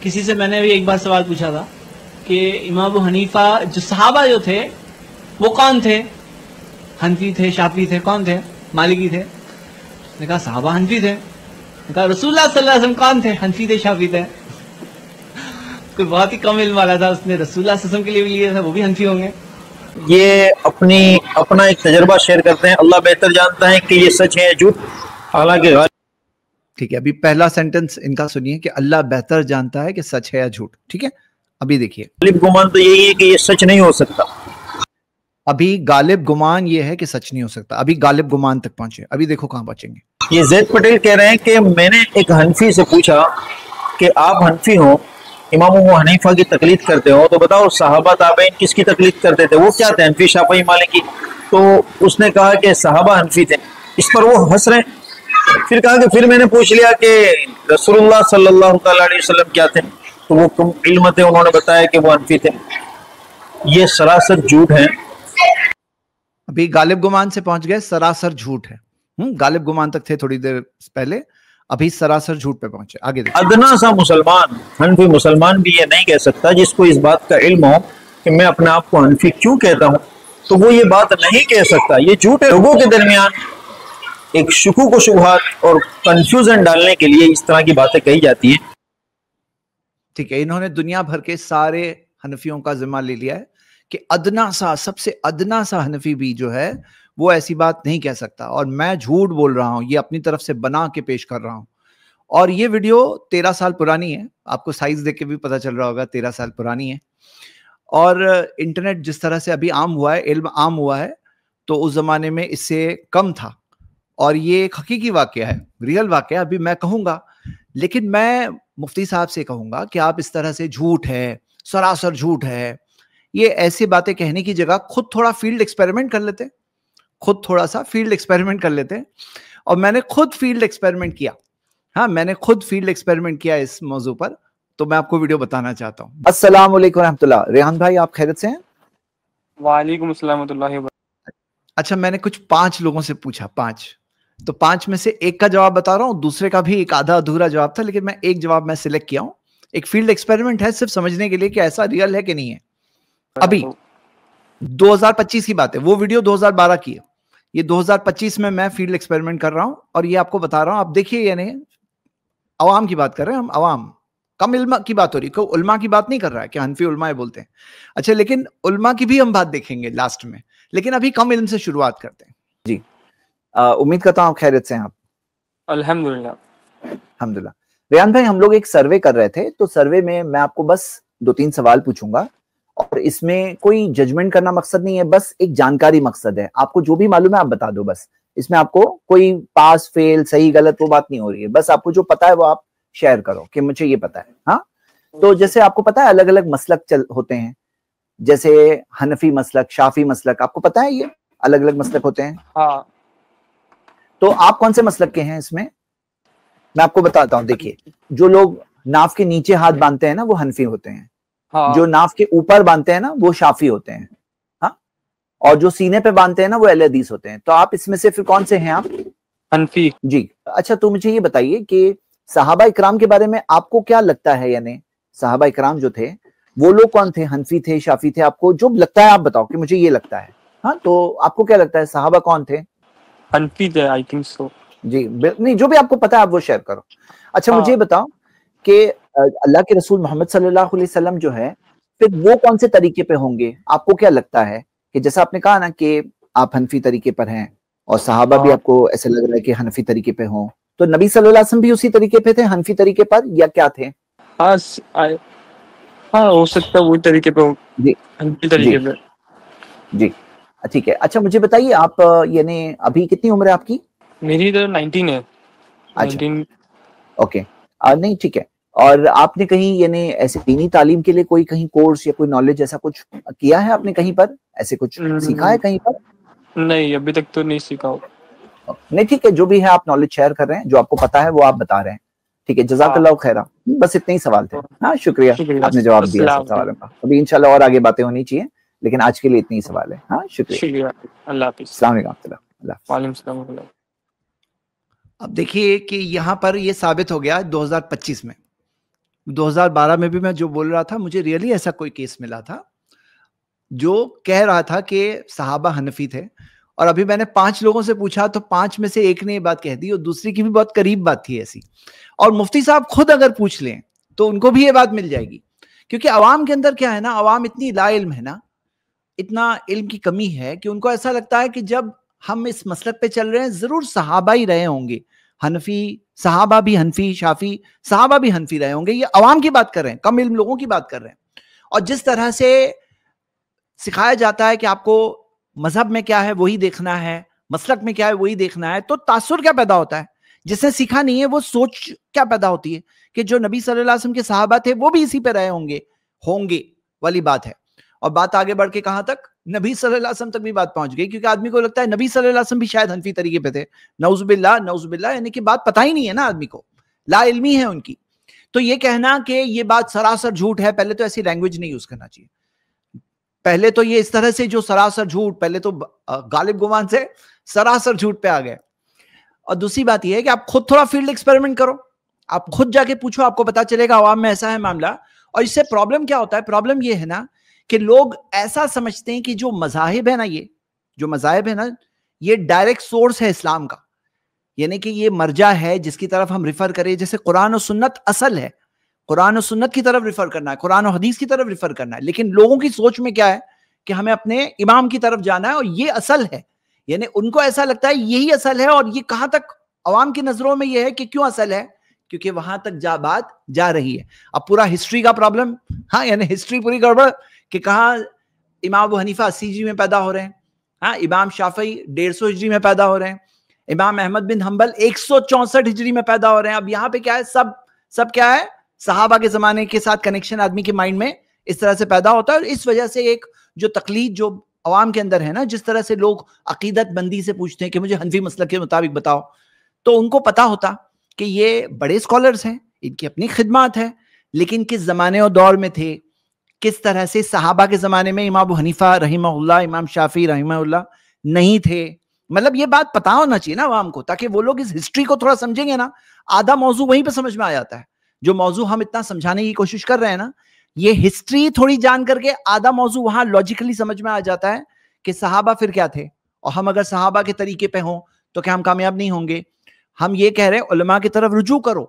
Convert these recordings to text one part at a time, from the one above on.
کسی سے میں نے بھی ایک بار سوال پوچھا تھا کہ امام ابو حنیفہ جو صحابہ جو تھے وہ کون تھے؟ حنفی تھے، شافعی تھے، کون تھے؟ مالکی تھے؟ نے کہا صحابہ حنفی تھے۔ نے کہا رسول اللہ صلی اللہ علیہ وسلم کون تھے؟ حنفی تھے، شافعی تھے۔ کوئی بہت ہی کم علم والا تھا، اس نے رسول اللہ صلی اللہ علیہ وسلم کے لیے بھی لیا تھا، وہ بھی حنفی ہوں گے۔ یہ اپنا ایک تجربہ شیئر کرتے ہیں، اللہ بہتر جانتا ہے کہ یہ سچ ہے یا جھوٹ، حالانکہ ٹھیک ہے، ابھی پہلا سینٹنس ان کا سنیے کہ اللہ بہتر جانتا ہے کہ سچ ہے یا جھوٹ۔ ٹھیک ہے، ابھی دیکھیے، غالب گمان تو یہی ہے کہ یہ سچ نہیں ہو سکتا۔ ابھی غالب گمان یہ ہے کہ سچ نہیں ہو سکتا، ابھی غالب گمان تک پہنچے، ابھی دیکھو کہاں پہنچیں گے۔ یہ زید پٹیل کہہ رہے ہیں کہ میں نے ایک حنفی سے پوچھا کہ آپ حنفی ہو، امام ابو حنیفہ کی تقلید کرتے ہو، تو بتاؤ صحابہ تابعین کس کی تقلید کرتے تھے؟ وہ کیا تھے؟ حنفی، شافعی، مالکی؟ تو اس نے کہا کہ صحابہ حنفی تھے۔ اس پر وہ ہنس رہے ہیں۔ پھر کہا کہ پھر میں نے پوچھ لیا کہ رسول اللہ صلی اللہ تعالی علیہ وسلم کیا تھے؟ تو وہ کم علم تھے، انہوں نے بتایا کہ وہ حنفی تھے۔ یہ سراسر جھوٹ ہے۔ ابھی غالب گمان سے پہنچ گئے، سراسر جھوٹ ہے۔ غالب گمان تک تھے تھوڑی دیر پہلے، ابھی سراسر جھوٹ پہ پہنچے، آگے دیکھیں۔ ادنا سا مسلمان، حنفی مسلمان بھی یہ نہیں کہہ سکتا، جس کو اس بات کا علم ہو کہ میں اپنے آپ کو حنفی کیوں کہتا ہوں، تو وہ یہ بات نہیں کہہ سکتا۔ یہ جھوٹ ہے۔ لوگوں کے درمیان ایک شکوک و شبہات اور کنفیوژن ڈالنے کے لیے اس طرح کی باتیں کہی جاتی ہیں۔ ٹھیک ہے، انہوں نے دنیا بھر کے سارے حنفیوں کا ذمہ لے لیا ہے کہ ادنا سا، سب سے ادنا سا حنفی بھی جو ہے وہ ایسی بات نہیں کہہ سکتا، اور میں جھوٹ بول رہا ہوں، یہ اپنی طرف سے بنا کے پیش کر رہا ہوں۔ اور یہ ویڈیو 13 سال پرانی ہے، آپ کو سائز دیکھ کے بھی پتہ چل رہا ہوگا 13 سال پرانی ہے۔ اور انٹرنیٹ جس طرح سے ابھی عام ہوا ہے، علم عام ہوا ہے، تو اس زمانے میں اس سے کم تھا، اور یہ ایک حقیقی واقعہ ہے، ریئل واقعہ۔ ابھی میں کہوں گا، لیکن میں مفتی صاحب سے کہوں گا کہ آپ اس طرح سے جھوٹ ہے، سراسر جھوٹ ہے، یہ ایسی باتیں کہنے کی جگہ خود تھوڑا فیلڈ ایکسپیریمنٹ کر لیتے، خود تھوڑا سا فیلڈ ایکسپیریمنٹ کر لیتے۔ اور میں نے خود فیلڈ ایکسپیریمنٹ کیا، ہاں میں نے خود فیلڈ ایکسپیریمنٹ کیا اس موضوع پر، تو میں آپ کو ویڈیو بتانا چاہتا ہوں۔ السلام علیکم ورحمۃ اللہ۔ ریحان بھائی، آپ خیریت سے ہیں؟ وعلیکم السلام ورحمۃ اللہ وبرکاتہ۔ اچھا، میں نے کچھ 5 لوگوں سے پوچھا، 5، تو 5 میں سے ایک کا جواب بتا رہا ہوں، دوسرے کا بھی ایک آدھا ادھورا جواب تھا، لیکن میں ایک جواب میں سلیکٹ کیا ہوں۔ ایک فیلڈ ایکسپیریمنٹ ہے، صرف سمجھنے کے لیے کہ ایسا ریئل ہے کہ نہیں ہے۔ ابھی 2025 کی بات ہے، وہ ویڈیو 2012 کی ہے، یہ 2025 میں فیلڈ ایکسپیریمنٹ کر رہا ہوں، اور یہ آپ کو بتا رہا ہوں، آپ دیکھیے، یعنی عوام کی بات کر رہے ہیں ہم، عوام، کم علم کی بات ہو رہی، کوئی علماء کی بات نہیں کر رہا ہے کہ حنفی علماء بولتے ہیں۔ اچھا، لیکن علماء کی بھی ہم بات دیکھیں گے لاسٹ میں، لیکن ابھی کم علم سے شروعات کرتے ہیں۔ جی، امید کرتا ہوں آپ خیریت سے ہیں۔ آپ؟ الحمدللہ۔ الحمدللہ۔ ریحان بھائی، ہم لوگ ایک سروے کر رہے تھے، تو سروے میں آپ کو بس 2-3 سوال پوچھوں گا، اور اس میں کوئی ججمنٹ کرنا مقصد نہیں ہے، بس ایک جانکاری مقصد ہے۔ آپ کو جو بھی معلوم ہے آپ بتا دو، بس اس میں آپ کو کوئی پاس فیل، صحیح غلط وہ بات نہیں ہو رہی ہے، بس آپ کو جو پتا ہے وہ آپ شیئر کرو کہ مجھے یہ پتا ہے۔ ہاں، تو جیسے آپ کو پتا ہے الگ الگ مسلک ہوتے ہیں، جیسے حنفی مسلک، شافی مسلک، آپ کو پتا ہے یہ الگ الگ مسلک ہوتے ہیں؟ ہاں۔ تو آپ کون سے مسلک کے ہیں اس میں آپ کو بتاتا ہوں۔ دیکھیے، جو لوگ ناف کے نیچے ہاتھ باندھتے ہیں نا وہ حنفی ہوتے ہیں، جو ناف کے اوپر باندھتے ہیں نا وہ شافی ہوتے ہیں، ہاں، اور جو سینے پہ باندھتے ہیں نا وہ اہل حدیث ہوتے ہیں۔ تو آپ اس میں سے پھر کون سے ہیں آپ؟ حنفی۔ جی، اچھا، تو مجھے یہ بتائیے کہ صحابہ اکرام کے بارے میں آپ کو کیا لگتا ہے، یعنی صحابہ اکرام جو تھے وہ لوگ کون تھے؟ حنفی تھے، شافی تھے؟ آپ کو جو لگتا ہے آپ بتاؤ کہ مجھے یہ لگتا ہے۔ ہاں، تو آپ کو کیا لگتا ہے صحابہ کون تھے؟ حنفی تھے، آئی تھنک سو۔ جی، نہیں، جو بھی آپ کو پتا ہے آپ وہ شیئر کرو۔ اچھا، مجھے یہ بتاؤ کہ اللہ کے رسول محمد صلی اللہ علیہ وسلم جو ہے پھر وہ کون سے طریقے پہ ہوں گے؟ آپ کو کیا لگتا ہے کہ جیسا آپ نے کہا نا کہ آپ حنفی طریقے پر ہیں، اور صحابہ بھی آپ کو ایسا لگ رہا ہے کہ حنفی طریقے پہ ہوں، تو نبی صلی اللہ علیہ وسلم بھی اسی طریقے پہ تھے، حنفی طریقے پر، یا کیا تھے؟ ہاں، ہو سکتا ہے وہی طریقے پہ ہو، جی حنفی طریقے پہ۔ جی، ٹھیک ہے۔ اچھا، مجھے بتائیے آپ یعنی ابھی کتنی عمر ہے آپ کی؟ میری تو 19 ہے۔ اچھا، اوکے، نہیں ٹھیک ہے۔ اور آپ نے کہیں یعنی ایسے دینی تعلیم کے لیے کوئی کہیں کورس یا کوئی نالج ایسا کچھ کیا ہے آپ نے کہیں پر، ایسے کچھ سیکھا ہے کہیں پر؟ نہیں، ابھی تک تو نہیں سیکھا ہو۔ نہیں، ٹھیک ہے، جو بھی ہے آپ نالج شیئر کر رہے ہیں، جو آپ کو پتا ہے وہ آپ بتا رہے ہیں، ٹھیک ہے، جزاک اللہ خیرہ۔ بس اتنے ہی سوال تھے۔ ہاں، شکریہ، آپ نے جواب دیا سب سوالوں کا۔ ابھی انشاءاللہ اور آگے باتیں ہونی چاہیے، لیکن آج کے لیے اتنے ہی سوال ہے۔ ہاں، شکریہ، اللہ حافظ۔ السلام علیکم ورحمۃ اللہ۔ وعلیکم السلام ورحمۃ اللہ۔ اب دیکھیے کہ یہاں پر یہ ثابت ہو گیا 2025 میں 2012 میں بھی میں جو بول رہا تھا مجھے ریئلی ایسا کوئی کیس ملا تھا جو کہہ رہا تھا کہ صحابہ حنفی تھے، اور ابھی میں نے 5 لوگوں سے پوچھا تو 5 میں سے ایک نے یہ بات کہہ دی اور دوسری کی بھی بہت قریب بات تھی ایسی. اور مفتی صاحب خود اگر پوچھ لیں تو ان کو بھی یہ بات مل جائے گی، کیونکہ عوام کے اندر کیا ہے نا، عوام اتنی لا علم ہے نا، اتنا علم کی کمی ہے کہ ان کو ایسا لگتا ہے کہ جب ہم اس مسلک پہ چل رہے ہیں ضرور صحابہ ہی رہے ہوں گے، حنفی صحابہ بھی حنفی، شافی صحابہ بھی حنفی رہے ہوں گے. یہ عوام کی بات کر رہے ہیں، کم علم لوگوں کی بات کر رہے ہیں. اور جس طرح سے سکھایا جاتا ہے کہ آپ کو مذہب میں کیا ہے وہی دیکھنا ہے، مسلک میں کیا ہے وہی دیکھنا ہے، تو تاثر کیا پیدا ہوتا ہے؟ جس نے سیکھا نہیں ہے وہ سوچ کیا پیدا ہوتی ہے کہ جو نبی صلی اللہ علیہ وسلم کے صحابہ تھے وہ بھی اسی پہ رہے ہوں گے والی بات ہے. اور بات آگے بڑھ کے کہاں تک، نبی صلی اللہ علیہ وسلم تک بھی بات پہنچ گئی، کیونکہ آدمی کو لگتا ہے نبی صلی اللہ علیہ وسلم بھی شاید حنفی طریقے پہ تھے. نعوذ باللہ، یعنی کہ بات پتہ ہی نہیں ہے نا آدمی کو، لا علمی ہے ان کی. تو یہ کہنا کہ یہ بات سراسر جھوٹ ہے، پہلے تو ایسی لینگویج نہیں یوز کرنا چاہیے. پہلے تو یہ اس طرح سے جو سراسر جھوٹ، پہلے تو غالب گمان سے سراسر جھوٹ پہ آ گئے. اور دوسری بات یہ ہے کہ آپ خود تھوڑا فیلڈ ایکسپیریمنٹ کرو، آپ خود جا کے پوچھو، آپ کو پتا چلے گا عوام میں ایسا ہے معاملہ. اور اس سے پرابلم کیا ہوتا ہے؟ پرابلم یہ ہے نا کہ لوگ ایسا سمجھتے ہیں کہ جو مذاہب ہے نا یہ ڈائریکٹ سورس ہے اسلام کا، یعنی کہ یہ مرجع ہے جس کی طرف ہم ریفر کریں. جیسے قرآن و سنت اصل ہے، قرآن و سنت کی طرف ریفر کرنا ہے، قرآن و حدیث کی طرف ریفر کرنا ہے. لیکن لوگوں کی سوچ میں کیا ہے کہ ہمیں اپنے امام کی طرف جانا ہے اور یہ اصل ہے، یعنی ان کو ایسا لگتا ہے یہی اصل ہے. اور یہ کہاں تک عوام کی نظروں میں یہ ہے کہ کیوں اصل ہے؟ کیونکہ وہاں تک بات جا رہی ہے. اب پورا ہسٹری کا پرابلم، ہاں یعنی ہسٹری پوری گڑبڑ کہ کہاں امام ابو حنیفہ 80 ہجری میں پیدا ہو رہے ہیں، ہاں امام شافعی 150 ہجری میں پیدا ہو رہے ہیں، امام احمد بن حنبل 164 ہجری میں پیدا ہو رہے ہیں. اب یہاں پہ کیا ہے، سب کیا ہے، صحابہ کے زمانے کے ساتھ کنیکشن آدمی کے مائنڈ میں اس طرح سے پیدا ہوتا ہے. اور اس وجہ سے ایک جو تقلید جو عوام کے اندر ہے نا، جس طرح سے لوگ عقیدت بندی سے پوچھتے ہیں کہ مجھے حنفی مسلک کے مطابق بتاؤ، تو ان کو پتا ہوتا کہ یہ بڑے اسکالرز ہیں، ان کی اپنی خدمات ہے، لیکن کس زمانے اور دور میں تھے، کس طرح سے صحابہ کے زمانے میں امام ابو حنیفہ رحمہ اللہ، امام شافعی رحمہ اللہ نہیں تھے. مطلب یہ بات پتا ہونا چاہیے نا عوام کو، تاکہ وہ لوگ اس ہسٹری کو تھوڑا سمجھیں گے نا. آدھا موضوع وہیں پہ سمجھ میں آ جاتا ہے. جو موضوع ہم اتنا سمجھانے کی کوشش کر رہے ہیں نا، یہ ہسٹری تھوڑی جان کر کے آدھا موضوع وہاں لاجیکلی سمجھ میں آ جاتا ہے کہ صحابہ پھر کیا تھے، اور ہم اگر صحابہ کے طریقے پہ ہوں تو کیا ہم کامیاب نہیں ہوں گے؟ ہم یہ کہہ رہے ہیں علماء کی طرف رجوع کرو،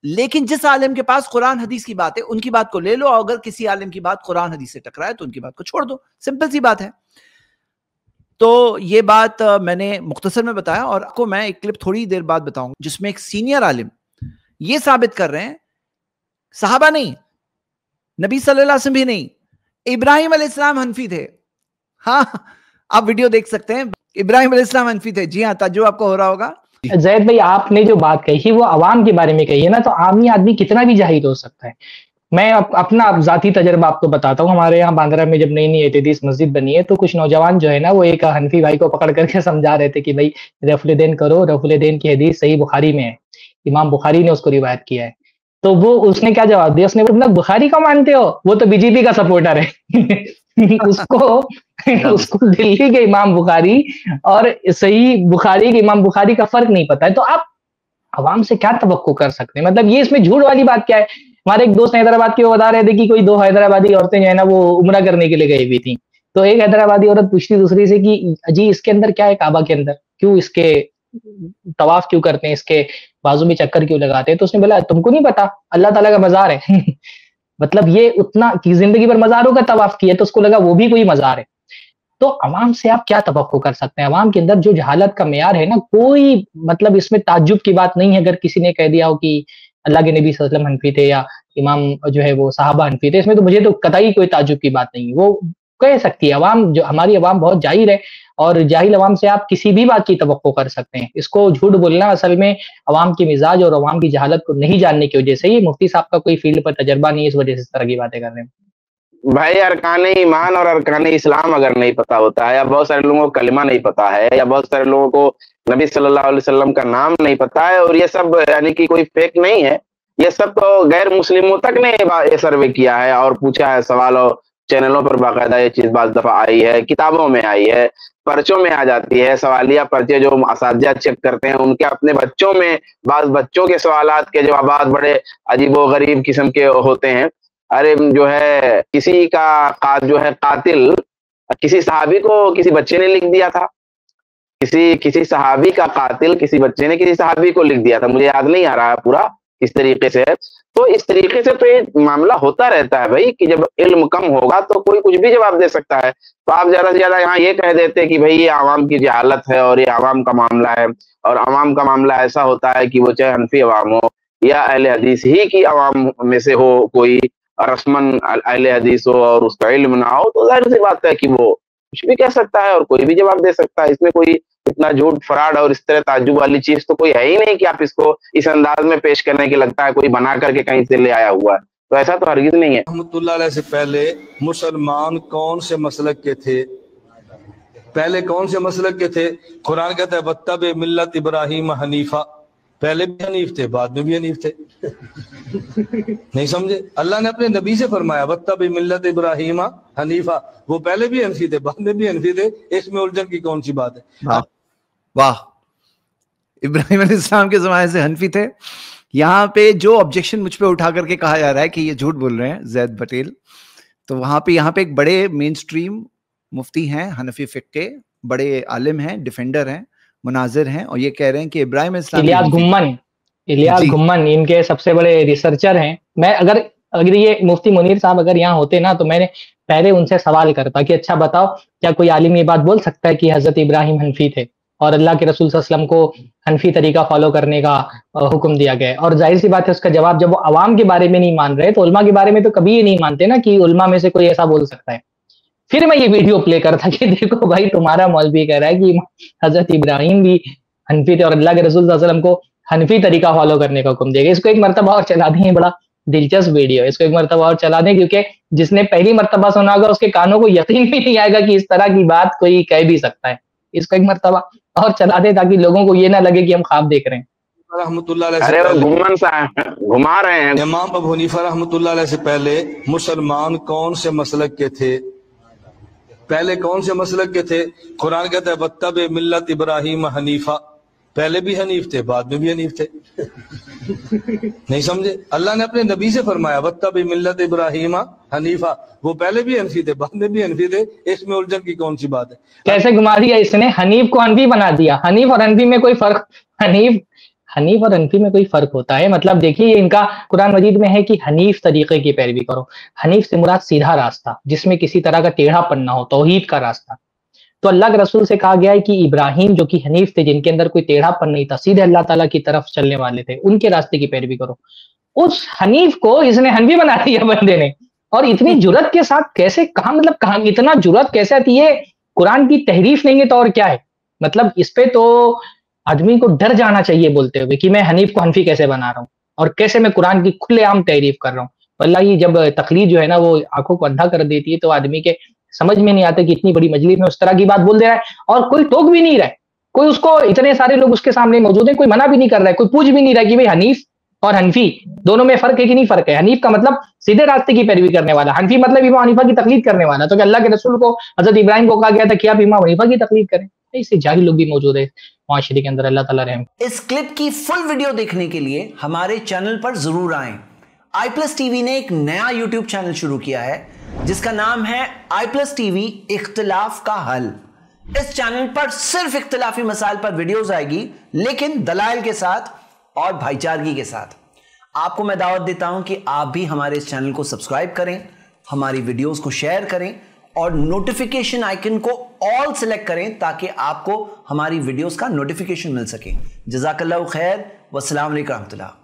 لیکن جس عالم کے پاس قرآن حدیث کی بات ہے ان کی بات کو لے لو، اور اگر کسی عالم کی بات قرآن حدیث سے ٹکرائے تو ان کی بات کو چھوڑ دو. سمپل سی بات ہے. تو یہ بات میں نے مختصر میں بتایا، اور آپ کو میں ایک کلپ تھوڑی دیر بعد بتاؤں جس میں ایک سینئر عالم یہ ثابت کر رہے ہیں صحابہ نہیں، نبی صلی اللہ علیہ وسلم بھی نہیں، ابراہیم علیہ السلام حنفی تھے. ہاں آپ ویڈیو دیکھ سکتے ہیں، ابراہیم علیہ السلام حنفی تھے. جی ہاں، تعجب آپ کو ہو رہا ہوگا. زید بھائی آپ نے جو بات کہی وہ عوام کے بارے میں کہی ہے نا، تو عامی آدمی کتنا بھی جاہل ہو سکتا ہے. میں اپنا ذاتی تجربہ آپ کو بتاتا ہوں. ہمارے یہاں باندرہ میں جب نئی احد حدیث مسجد بنی ہے تو کچھ نوجوان جو ہے نا وہ ایک حنفی بھائی کو پکڑ کر کے سمجھا رہے تھے کہ بھائی رفع الدین کرو، رفع الدین کی حدیث صحیح بخاری میں ہے، امام بخاری نے اس کو روایت کیا ہے. تو اس نے کیا جواب دیا؟ اس نے بولا بخاری کو مانتے ہو؟ وہ تو بی جے پی کا سپورٹر ہے. اس کو دلی کے امام بخاری اور صحیح بخاری کے امام بخاری کا فرق نہیں پتا ہے. تو آپ عوام سے کیا توقع کر سکتے ہیں؟ مطلب یہ اس میں جھوٹ والی بات کیا ہے؟ ہمارے ایک دوست حیدرآباد کے وہ بتا رہے تھے کہ کوئی 2 حیدرآبادی عورتیں جو ہے نا وہ عمرہ کرنے کے لیے گئی ہوئی تھیں. تو ایک حیدرآبادی عورت پوچھتی دوسری سے کہ جی اس کے اندر کیا ہے، کعبہ کے اندر کیوں اس کے طواف کیوں کرتے ہیں، اس کے بازو میں چکر کیوں لگاتے ہیں؟ تو اس نے بولا تم کو نہیں پتا، اللہ تعالیٰ کا مزار ہے. مطلب یہ اتنا کہ زندگی بھر مزاروں کا طواف کیا تو اس کو لگا وہ بھی کوئی مزار ہے. تو عوام سے آپ کیا توقع کر سکتے ہیں؟ عوام کے اندر جو جہالت کا معیار ہے نا، کوئی مطلب اس میں تعجب کی بات نہیں ہے. اگر کسی نے کہہ دیا ہو کہ اللہ کے نبی صلی اللہ علیہ وسلم حنفی تھے یا امام جو ہے وہ صحابہ حنفی تھے، اس میں تو مجھے تو قطعی کوئی تعجب کی بات نہیں ہے. وہ کہہ سکتی ہے عوام، جو ہماری عوام بہت جاہل ہے، اور جاہل عوام سے آپ کسی بھی بات کی توقع کر سکتے ہیں. اس کو جھوٹ بولنا اصل میں عوام کی مزاج اور عوام کی جہالت کو نہیں جاننے کی وجہ سے. یہ مفتی صاحب کا کوئی فیلڈ پر تجربہ نہیں ہے، اس وجہ سے اس طرح کی باتیں کر رہے ہیں. بھائی ارکان ایمان اور ارکان اسلام اگر نہیں پتا ہوتا ہے، یا بہت سارے لوگوں کو کلمہ نہیں پتا ہے، یا بہت سارے لوگوں کو نبی صلی اللہ علیہ وسلم کا نام نہیں پتا ہے، اور یہ سب یعنی کہ کوئی فیک نہیں ہے، یہ سب تو غیر مسلموں تک نے یہ سروے کیا ہے اور پوچھا ہے سوال، اور چینلوں پر باقاعدہ یہ چیز بعض دفعہ آئی ہے، کتابوں میں آئی ہے، پرچوں میں آ جاتی ہے، سوالیہ پرچے جو اساتذہ چیک کرتے ہیں ان کے اپنے بچوں میں بعض بچوں کے سوالات کے جوابات بڑے عجیب و غریب قسم کے ہوتے ہیں. ارے جو ہے کسی کا جو ہے قاتل کسی صحابی کو کسی بچے نے لکھ دیا تھا، کسی صحابی کا قاتل کسی بچے نے کسی صحابی کو لکھ دیا تھا، مجھے یاد نہیں آ رہا ہے پورا کس طریقے سے. تو اس طریقے سے تو یہ معاملہ ہوتا رہتا ہے بھائی کہ جب علم کم ہوگا تو کوئی کچھ بھی جواب دے سکتا ہے. تو آپ زیادہ سے زیادہ یہاں یہ کہہ دیتے کہ بھائی یہ عوام کی جہالت ہے اور یہ عوام کا معاملہ ہے، اور عوام کا معاملہ ایسا ہوتا ہے کہ وہ چاہے حنفی عوام ہو یا اہل حدیث ہی کی عوام میں سے ہو، کوئی رسمن اہل حدیث ہو اور اس کا علم نہ ہو، تو ظاہر سی بات ہے کہ وہ کچھ بھی کہہ سکتا ہے اور کوئی بھی جواب دے سکتا ہے. اس میں کوئی اتنا جھوٹ فراڈ اور اس طرح تعجب والی چیز تو کوئی ہے ہی نہیں کہ آپ اس کو اس انداز میں پیش کرنے کی لگتا ہے کوئی بنا کر کے کہیں سے لے آیا ہوا ہے. تو ایسا تو ہرگز نہیں ہے. رحمۃ اللہ علیہ سے پہلے مسلمان کون سے مسلک کے تھے؟ پہلے کون سے مسلک کے تھے؟ قرآن کہتا ہے وَاتَّبِعْ مِلَّةَ ابراہیم حنیفا، پہلے بھی حنیف تھے بعد میں بھی حنیف تھے. نہیں سمجھے؟ اللہ نے اپنے نبی سے فرمایا وَاتَّبِعْ مِلَّةَ ابراہیم حنیفا، وہ پہلے بھی حنفی تھے بعد میں بھی حنفی تھے. اس میں الجھن کی کون سی بات ہے؟ واہ، ابراہیم علیہ السلام کے زمانے سے حنفی تھے. یہاں پہ جو آبجیکشن مجھ پہ اٹھا کر کے کہا جا رہا ہے کہ یہ جھوٹ بول رہے ہیں زید پٹیل، تو وہاں پہ ایک بڑے مین سٹریم مفتی ہیں حنفی فقہ کے، بڑے عالم ہیں، ڈیفینڈر ہیں، مناظر ہیں، اور یہ کہہ رہے ہیں کہ ابراہیم الیاس گھمن ان کے سب سے بڑے ریسرچر ہیں. میں اگر یہ مفتی منیر صاحب اگر یہاں ہوتے نا تو میں نے پہلے ان سے سوال کرتا کہ اچھا بتاؤ کیا کوئی عالم یہ بات بول سکتا ہے کہ حضرت ابراہیم حنفی تھے اور اللہ کے رسول صلی اللہ علیہ وسلم کو حنفی طریقہ فالو کرنے کا حکم دیا گیا؟ اور ظاہر سی بات ہے اس کا جواب جب وہ عوام کے بارے میں نہیں مان رہے تو علماء کے بارے میں تو کبھی یہ نہیں مانتے نا کہ علماء میں سے کوئی ایسا بول سکتا ہے. پھر میں یہ ویڈیو پلے کرتا کہ دیکھو بھائی تمہارا مولوی کہہ رہا ہے کہ حضرت ابراہیم بھی حنفی تھے اور اللہ کے رسول صلی اللہ علیہ وسلم کو حنفی طریقہ فالو کرنے کا حکم دیا گیا. اس کو ایک مرتبہ اور چلا دیں، بڑا دلچسپ ویڈیو ہے، اس کو ایک مرتبہ اور چلا دیں کیونکہ جس نے پہلی مرتبہ سنا ہوگا اس کے کانوں کو یقین بھی نہیں آئے گا کہ اس طرح کی بات کوئی کہہ بھی سکتا ہے. اس کو ایک مرتبہ اور چلا دیں تاکہ لوگوں کو یہ نہ لگے کہ ہم خواب دیکھ رہے ہیں. رحمۃ اللہ علیہ سے پہلے گھما رہے ہیں امام ابو حنیفہ رحمۃ اللہ علیہ سے پہلے مسلمان کون سے مسلک کے تھے؟ پہلے کون سے مسلک کے تھے؟ قرآن کہتا ہے وَاتَّبِعْ مِلَّةَ ابراہیم حنیفا، پہلے بھی حنیف تھے بعد میں بھی حنیف تھے. نہیں سمجھے؟ اللہ نے اپنے نبی سے فرمایا وَاتَّبِعْ مِلَّةَ ابراہیم حنیفا، وہ پہلے بھی حنفی تھے بعد میں بھی حنفی تھے. اس میں الجھن کی کون سی بات ہے؟ کیسے گھما دیا اس نے، حنیف کو حنفی بنا دیا. حنیف اور حنفی میں کوئی فرق، حنیف اور حنفی میں کوئی فرق ہوتا ہے؟ مطلب دیکھیے ان کا قرآن مجید میں ہے کہ حنیف طریقے کی پیروی کرو. حنیف سے مراد سیدھا راستہ جس میں کسی طرح کا ٹیڑھا پن نہ ہو، توحید کا راستہ. تو اللہ کے رسول سے کہا گیا ہے کہ ابراہیم جو کہ حنیف تھے، جن کے اندر کوئی ٹیڑھا پن نہیں تھا، سیدھے اللہ تعالیٰ کی طرف چلنے والے تھے، ان کے راستے کی پیروی کرو. اس حنیف کو اس نے حنفی بنا دیا بندے نے. اور اتنی جرت کے ساتھ کیسے، کہاں اتنا جرت کیسے آتی ہے؟ قرآن کی تحریف نہیں ہے تو اور کیا ہے؟ مطلب اس پہ تو آدمی کو ڈر جانا چاہیے بولتے ہوئے کہ میں حنیف کو حنفی کیسے بنا رہا ہوں اور کیسے میں قرآن کی کھلے عام تحریف کر رہا ہوں. واللہ یہ جب تقلید جو ہے نا وہ آنکھوں کو اندھا کر دیتی ہے تو آدمی کے سمجھ میں نہیں آتا کہ اتنی بڑی مجلس میں اس طرح کی بات بول دے رہا ہے اور کوئی ٹوک بھی نہیں رہا ہے، کوئی اس کو، اتنے سارے لوگ اس کے سامنے موجود ہیں، کوئی منع بھی نہیں کر رہا ہے، کوئی پوچھ بھی نہیں رہا کہ بھائی حنیف اور حنفی دونوں میں فرق ہے کہ نہیں فرق ہے. حنیف کا مطلب سیدھے راستے کی پیروی کرنے والا، حنفی مطلب امام حنیفہ کی تقلید کرنے والا. تو کہ اللہ کے رسول کو، حضرت ابراہیم کو کہا گیا تھا کہ آپ امام حنیفہ کی تقلید کریں. ایسے جاہل لوگ بھی موجود ہے معاشرے کے اندر. اللہ تعالیٰ رحم. اس کلپ کی فل ویڈیو دیکھنے کے لیے ہمارے چینل پر ضرور آئیں. آئی پلس ٹی وی نے ایک نیا یوٹیوب چینل شروع کیا ہے جس کا نام ہے آئی پلس ٹی وی اختلاف کا حل. اس چینل پر صرف اختلافی مسائل پر ویڈیوز آئے گی، لیکن دلائل کے ساتھ اور بھائی چارگی کے ساتھ. آپ کو میں دعوت دیتا ہوں کہ آپ بھی ہمارے اس چینل کو سبسکرائب کریں، ہماری ویڈیوز کو شیئر کریں اور نوٹیفیکیشن آئیکن کو آل سلیکٹ کریں تاکہ آپ کو ہماری ویڈیوز کا نوٹیفیکیشن مل سکے. جزاک اللہ خیر، والسلام علیکم ورحمۃ اللہ.